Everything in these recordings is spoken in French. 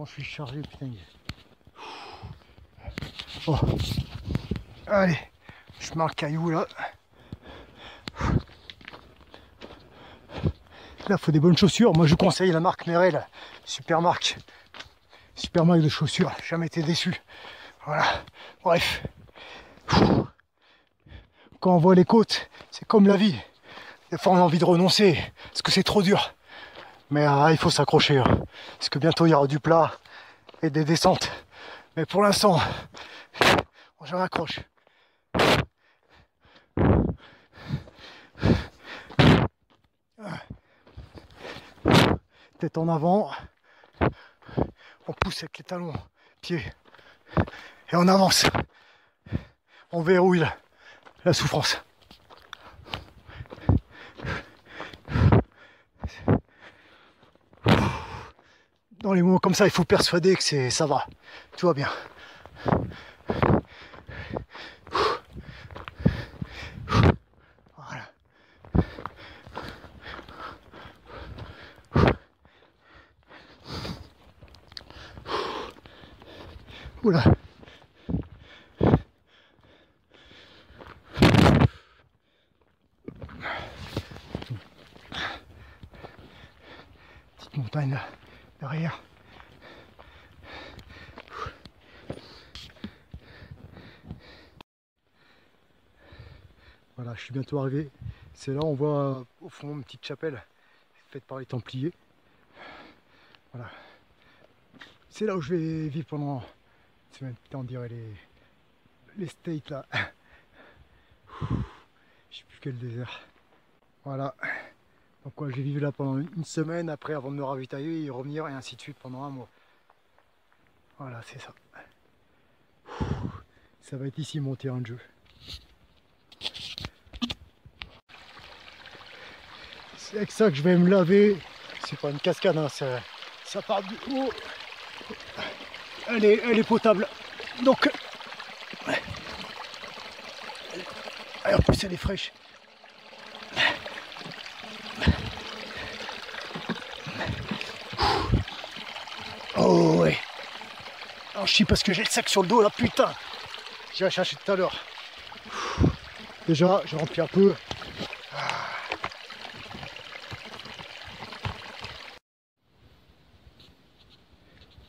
je suis chargé, putain. Oh. Allez, je mets un caillou là. Là, il faut des bonnes chaussures. Moi, je conseille la marque Merrell. Super marque. Super marque de chaussures. J'ai jamais été déçu. Voilà. Bref. Quand on voit les côtes, c'est comme la vie. Des fois, on a envie de renoncer parce que c'est trop dur. Mais il faut s'accrocher. Parce que bientôt, il y aura du plat et des descentes. Mais pour l'instant, je m'accroche. Tête en avant. On pousse avec les talons, pieds. Et on avance. On verrouille la souffrance. Dans les moments comme ça, il faut persuader que ça va. Tout va bien. Voilà. Oula. Petite montagne là, derrière. Voilà, je suis bientôt arrivé. C'est là, on voit au fond une petite chapelle faite par les Templiers. Voilà. C'est là où je vais vivre pendant une semaine. Putain, on dirait les States là. Je sais plus quel désert. Voilà. Donc quoi, je vais vivre là pendant une semaine après avant de me ravitailler et revenir et ainsi de suite pendant un mois. Voilà, c'est ça. Ça va être ici mon terrain de jeu. C'est avec ça que je vais me laver. C'est pas une cascade, hein, ça part du haut. Elle est potable. Donc, en plus elle est fraîche. Oh ouais. Alors je chie parce que j'ai le sac sur le dos là, putain. J'irai chercher tout à l'heure. Déjà, j'ai rempli un peu.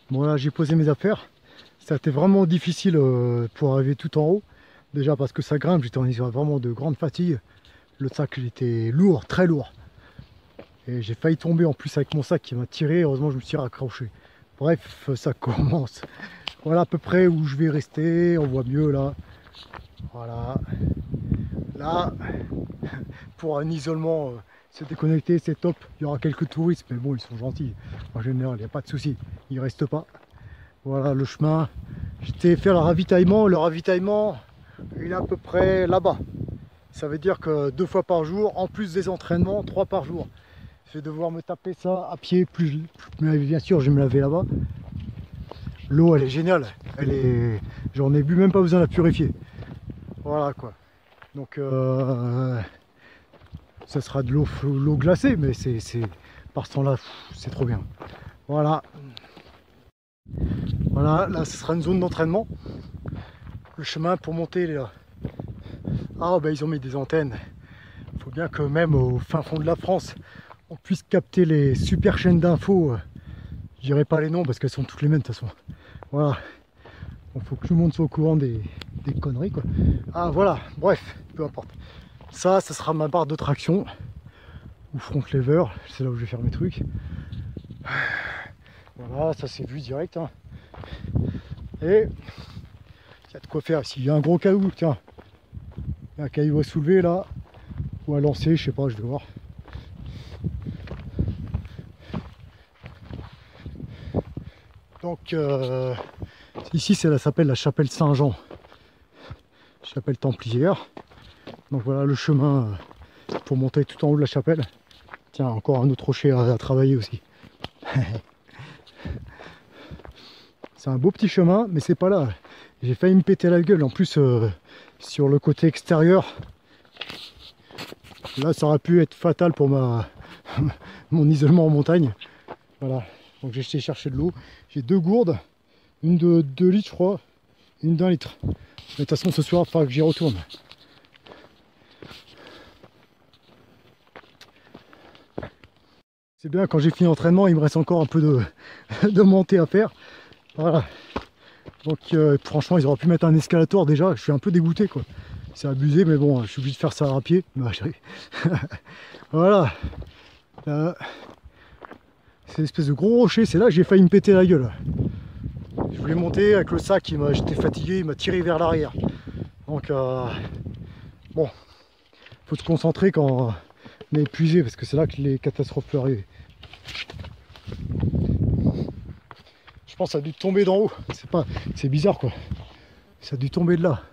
Bon là, j'ai posé mes affaires. Ça a été vraiment difficile pour arriver tout en haut. Déjà parce que ça grimpe, j'étais en état vraiment de grande fatigue. Le sac il était lourd, très lourd. Et j'ai failli tomber en plus avec mon sac qui m'a tiré. Heureusement, je me suis raccroché. Bref, ça commence. Voilà à peu près où je vais rester. On voit mieux là. Voilà. Là, pour un isolement, se déconnecter, c'est top. Il y aura quelques touristes, mais bon, ils sont gentils. En général, il n'y a pas de souci. Ils restent pas. Voilà le chemin. J'étais faire le ravitaillement. Le ravitaillement, il est à peu près là-bas. Ça veut dire que 2 fois par jour, en plus des entraînements, 3 par jour. Je vais devoir me taper ça à pied. Mais bien sûr, je vais me laver là-bas. L'eau, elle est géniale. J'en ai bu, même pas besoin de la purifier. Voilà quoi. Donc, ça sera de l'eau glacée, mais par ce temps-là, c'est trop bien. Voilà. Voilà, là, ce sera une zone d'entraînement. Le chemin pour monter, il est là. Ah, ben ils ont mis des antennes. Il faut bien que même au fin fond de la France, on puisse capter les super chaînes d'infos. Je dirais pas les noms parce qu'elles sont toutes les mêmes de toute façon. Voilà. Il faut que tout le monde soit au courant des conneries quoi. Ah voilà, bref, peu importe. Ça sera ma barre de traction. Ou front lever, c'est là où je vais faire mes trucs. Voilà, ça c'est vu direct. Hein. Et il y a de quoi faire. S'il y a un gros caillou, tiens. Il y a un caillou à soulever là. Ou à lancer, je sais pas, je vais voir. Donc ici ça s'appelle la chapelle Saint-Jean. Chapelle templière. Donc voilà le chemin pour monter tout en haut de la chapelle. Tiens, encore un autre rocher à travailler aussi. C'est un beau petit chemin, mais c'est pas là. J'ai failli me péter la gueule. En plus, sur le côté extérieur, là, ça aurait pu être fatal pour mon isolement en montagne. Voilà. Donc j'ai été chercher de l'eau. J'ai 2 gourdes, une de 2 litres je crois, et une d'1 litre. Mais de toute façon ce soir il faudra que j'y retourne. C'est bien, quand j'ai fini l'entraînement, il me reste encore un peu de montée à faire. Voilà. Donc franchement, ils auraient pu mettre un escalator déjà. Je suis un peu dégoûté quoi. C'est abusé, mais bon, je suis obligé de faire ça à pied. Voilà. C'est l'espèce de gros rocher. C'est là que j'ai failli me péter la gueule. Je voulais monter avec le sac. J'étais fatigué. Il m'a tiré vers l'arrière. Donc bon, faut se concentrer quand on est épuisé parce que c'est là que les catastrophes peuvent arriver. Je pense que ça a dû tomber d'en haut. C'est bizarre quoi. Ça a dû tomber de là.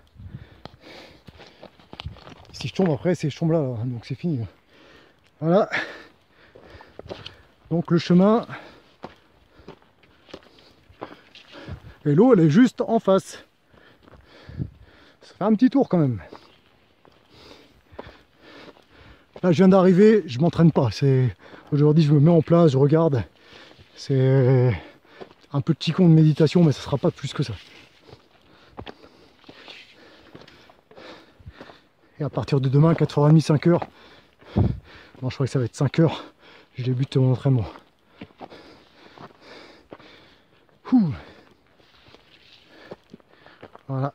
Si je tombe après, je tombe là, donc c'est fini. Voilà. Donc le chemin. Et l'eau, elle est juste en face. Ça fait un petit tour quand même. Là, je viens d'arriver, je m'entraîne pas. Aujourd'hui, je me mets en place, je regarde. C'est un peu de qigong de méditation, mais ça sera pas plus que ça. Et à partir de demain, 4h30, 5h. Non, je crois que ça va être 5h. Je débute mon entraînement. Ouh. Voilà.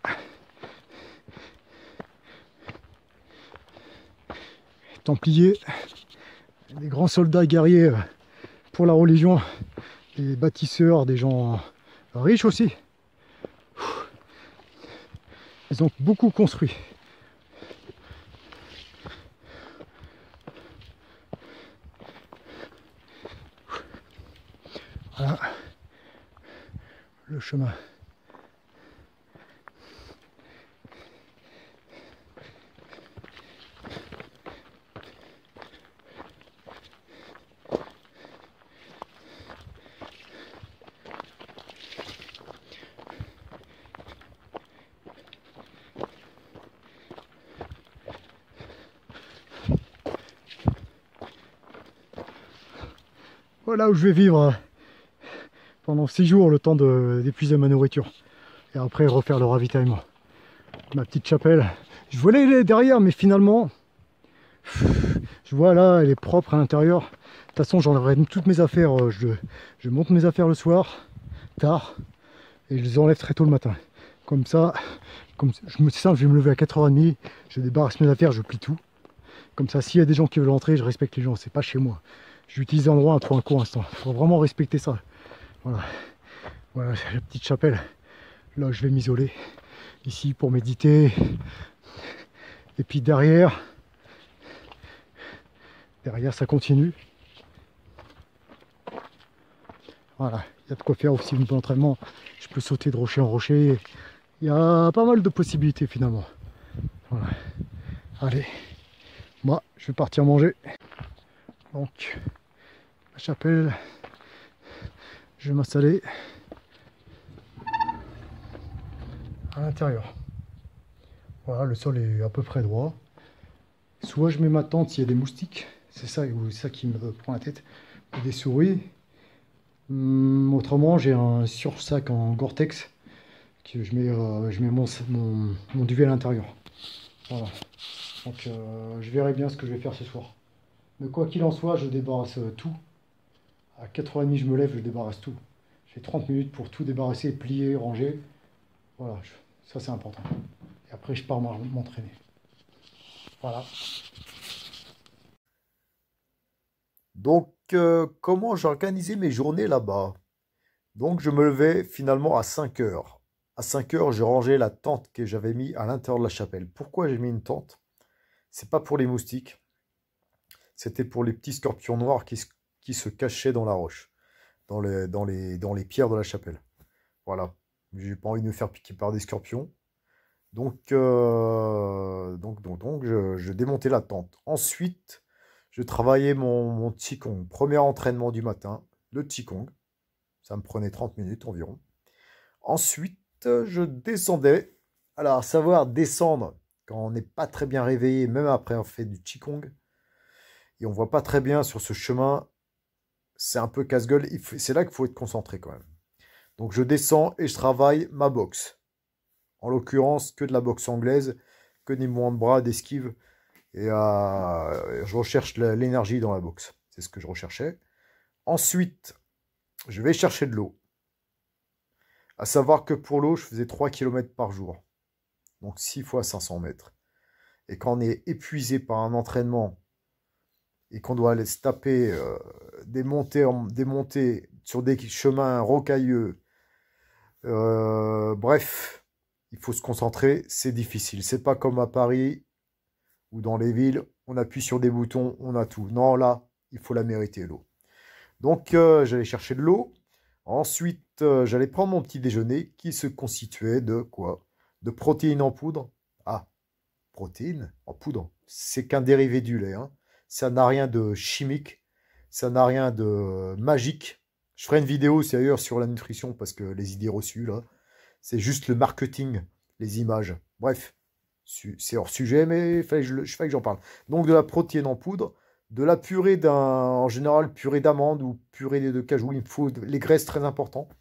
Templiers, des grands soldats guerriers pour la religion, des bâtisseurs, des gens riches aussi. Ils ont beaucoup construit. Voilà le chemin. Voilà où je vais vivre pendant 6 jours, le temps d'épuiser ma nourriture. Et après refaire le ravitaillement. Ma petite chapelle. Je voulais aller derrière, mais finalement, je vois là, elle est propre à l'intérieur. De toute façon, j'enlèverai toutes mes affaires. Je monte mes affaires le soir, tard, et je les enlève très tôt le matin. Comme ça, c'est simple, je vais me lever à 4h30, je débarrasse mes affaires, je plie tout. Comme ça, s'il y a des gens qui veulent rentrer, je respecte les gens, c'est pas chez moi. J'utilise l'endroit à trop un court instant. Il faut vraiment respecter ça. Voilà. Voilà la petite chapelle. Là, je vais m'isoler. Ici pour méditer. Et puis derrière ça continue. Voilà. Il y a de quoi faire aussi un peu d'entraînement. Je peux sauter de rocher en rocher. Il y a pas mal de possibilités finalement. Voilà. Allez. Moi, je vais partir manger. Donc, la chapelle. Je vais m'installer à l'intérieur. Voilà, le sol est à peu près droit. Soit je mets ma tente s'il y a des moustiques, c'est ça qui me prend la tête, ou des souris. Autrement, j'ai un sursac en Gore-Tex que je mets mon duvet à l'intérieur. Voilà. Donc je verrai bien ce que je vais faire ce soir. Mais quoi qu'il en soit, je débarrasse tout. À 4h30, je me lève, je débarrasse tout. J'ai 30 minutes pour tout débarrasser, plier, ranger. Voilà, ça c'est important. Et après, je pars m'entraîner. Voilà. Donc, comment j'organisais mes journées là-bas? Donc, je me levais finalement à 5 heures. À 5 heures, je rangeais la tente que j'avais mis à l'intérieur de la chapelle. Pourquoi j'ai mis une tente? C'est pas pour les moustiques, c'était pour les petits scorpions noirs qui se cachaient dans la roche, dans les pierres de la chapelle. Voilà. J'ai pas envie de me faire piquer par des scorpions. Donc, je démontais la tente. Ensuite, je travaillais mon Qigong. Premier entraînement du matin, le Qigong. Ça me prenait 30 minutes environ. Ensuite, je descendais. Alors, savoir descendre quand on n'est pas très bien réveillé, même après avoir fait du Qigong, et on ne voit pas très bien sur ce chemin, c'est un peu casse-gueule. C'est là qu'il faut être concentré quand même. Donc je descends et je travaille ma boxe. En l'occurrence, que de la boxe anglaise, que des mouvements de bras, d'esquive. Et je recherche l'énergie dans la boxe. C'est ce que je recherchais. Ensuite, je vais chercher de l'eau. À savoir que pour l'eau, je faisais 3 km par jour. Donc 6 fois 500 mètres. Et quand on est épuisé par un entraînement et qu'on doit aller se taper des montées sur des chemins rocailleux, bref, il faut se concentrer, c'est difficile. C'est pas comme à Paris ou dans les villes, on appuie sur des boutons, on a tout. Non, là, il faut la mériter, l'eau. Donc, j'allais chercher de l'eau. Ensuite, j'allais prendre mon petit déjeuner qui se constituait de quoi? De protéines en poudre. Ah, protéines en poudre. C'est qu'un dérivé du lait. Hein. Ça n'a rien de chimique. Ça n'a rien de magique. Je ferai une vidéo, c'est d'ailleurs sur la nutrition parce que les idées reçues, là, c'est juste le marketing, les images. Bref, c'est hors sujet, mais il fallait que j'en parle. Donc, de la protéine en poudre. De la purée en général, purée d'amande ou purée de cajou, il me faut les graisses très importantes.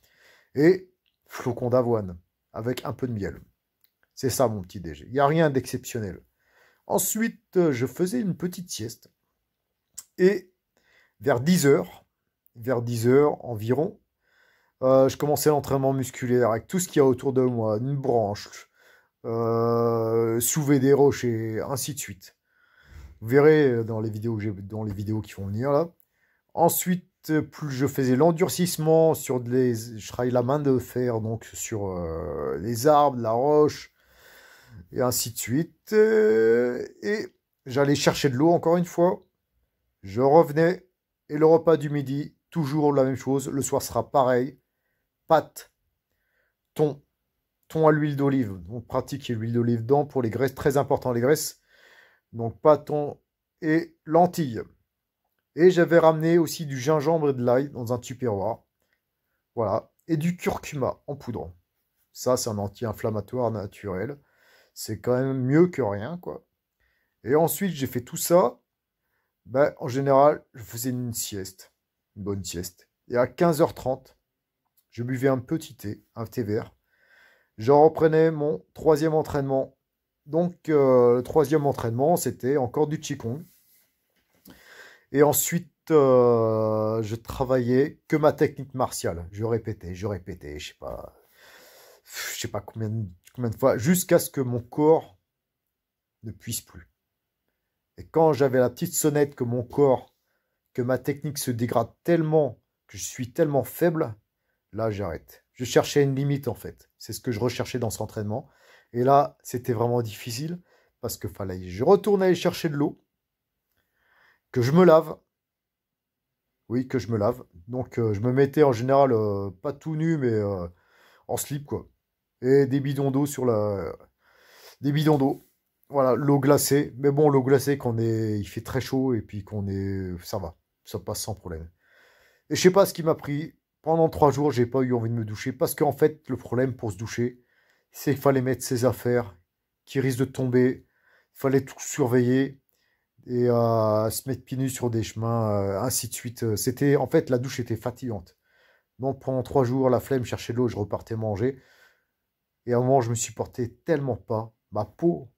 Et flocons d'avoine avec un peu de miel. C'est ça mon petit déj. Il n'y a rien d'exceptionnel. Ensuite, je faisais une petite sieste. Et vers 10 heures environ, je commençais l'entraînement musculaire avec tout ce qu'il y a autour de moi, une branche, soulever des rochers, ainsi de suite. Vous verrez dans les vidéos qui vont venir là. Ensuite, plus je faisais l'endurcissement je travaillais la main de fer, donc sur les arbres, la roche, et ainsi de suite. Et j'allais chercher de l'eau encore une fois. Je revenais, et le repas du midi, toujours la même chose. Le soir sera pareil. Pâtes, thon à l'huile d'olive. Donc pratiquez l'huile d'olive dedans pour les graisses, très important les graisses. Donc pâton et lentilles. Et j'avais ramené aussi du gingembre et de l'ail dans un tupperware. Voilà. Et du curcuma en poudre. Ça, c'est un anti-inflammatoire naturel. C'est quand même mieux que rien, quoi. Et ensuite, j'ai fait tout ça. Ben, en général, je faisais une sieste. Une bonne sieste. Et à 15h30, je buvais un petit thé, un thé vert. Je reprenais mon 3e entraînement. Donc, le 3e entraînement, c'était encore du Qigong. Et ensuite, je travaillais que ma technique martiale. Je répétais, je sais pas combien de fois, jusqu'à ce que mon corps ne puisse plus. Et quand j'avais la petite sonnette que ma technique se dégrade tellement, que je suis tellement faible, là, j'arrête. Je cherchais une limite, en fait. C'est ce que je recherchais dans cet entraînement. Et là, c'était vraiment difficile parce que je retourne aller chercher de l'eau, que je me lave. Oui, que je me lave. Donc, je me mettais en général, pas tout nu, mais en slip, quoi. Et des bidons d'eau des bidons d'eau. Voilà, l'eau glacée. Mais bon, l'eau glacée, il fait très chaud et puis ça va. Ça passe sans problème. Et je sais pas ce qui m'a pris. Pendant 3 jours, j'ai pas eu envie de me doucher parce qu'en fait, le problème pour se doucher, c'est qu'il fallait mettre ses affaires qui risquent de tomber. Il fallait tout surveiller et se mettre pieds nus sur des chemins, ainsi de suite. En fait, la douche était fatigante. Donc pendant 3 jours, la flemme, chercher de l'eau, je repartais manger. Et à un moment, je me supportais tellement pas. Ma peau,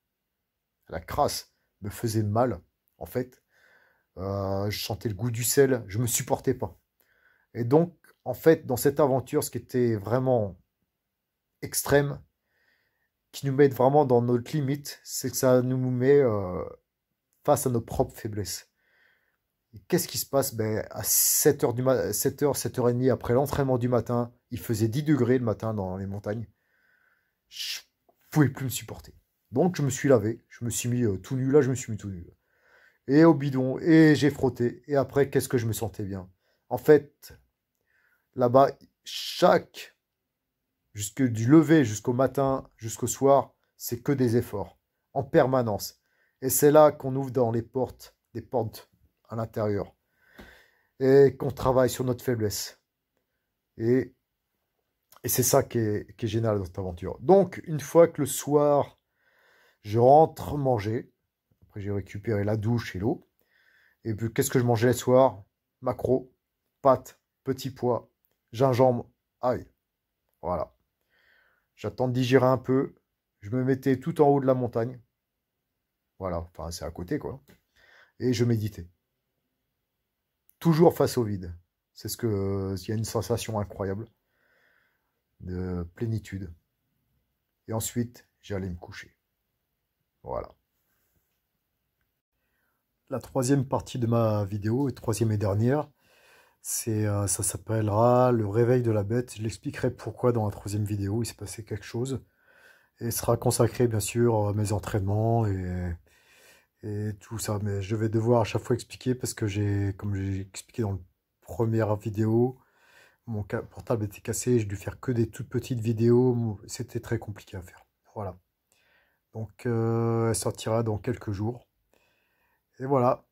la crasse, me faisait mal, en fait. Je sentais le goût du sel, je me supportais pas. Et donc, en fait, dans cette aventure, ce qui était vraiment extrême, qui nous met vraiment dans notre limite, c'est que ça nous met face à nos propres faiblesses. Et qu'est-ce qui se passe? Ben, à 7h, 7h, 7h30 après l'entraînement du matin, il faisait 10 degrés le matin dans les montagnes. Je pouvais plus me supporter. Donc je me suis lavé, je me suis mis tout nu, là je me suis mis tout nu. Et au bidon, et j'ai frotté. Et après, qu'est-ce que je me sentais bien? En fait, là-bas, jusque du lever jusqu'au matin, jusqu'au soir, c'est que des efforts, en permanence. Et c'est là qu'on ouvre des portes à l'intérieur. Et qu'on travaille sur notre faiblesse. Et c'est ça qui est génial dans cette aventure. Donc, une fois que le soir, je rentre manger, après j'ai récupéré la douche et l'eau, et puis qu'est-ce que je mangeais le soir? Maquereau, pâte, petit pois, gingembre, ail. Voilà. J'attends de digérer un peu. Je me mettais tout en haut de la montagne. Voilà, enfin c'est à côté quoi. Et je méditais. Toujours face au vide. C'est ce que il y a une sensation incroyable de plénitude. Et ensuite, j'allais me coucher. Voilà. La troisième partie de ma vidéo, et troisième et dernière, ça s'appellera le réveil de la bête. Je l'expliquerai pourquoi dans la troisième vidéo, il s'est passé quelque chose. Et sera consacré bien sûr à mes entraînements et tout ça. Mais je vais devoir à chaque fois expliquer parce que comme j'ai expliqué dans la première vidéo, mon portable était cassé, j'ai dû faire que des toutes petites vidéos, c'était très compliqué à faire. Voilà. Donc elle sortira dans quelques jours. Et voilà,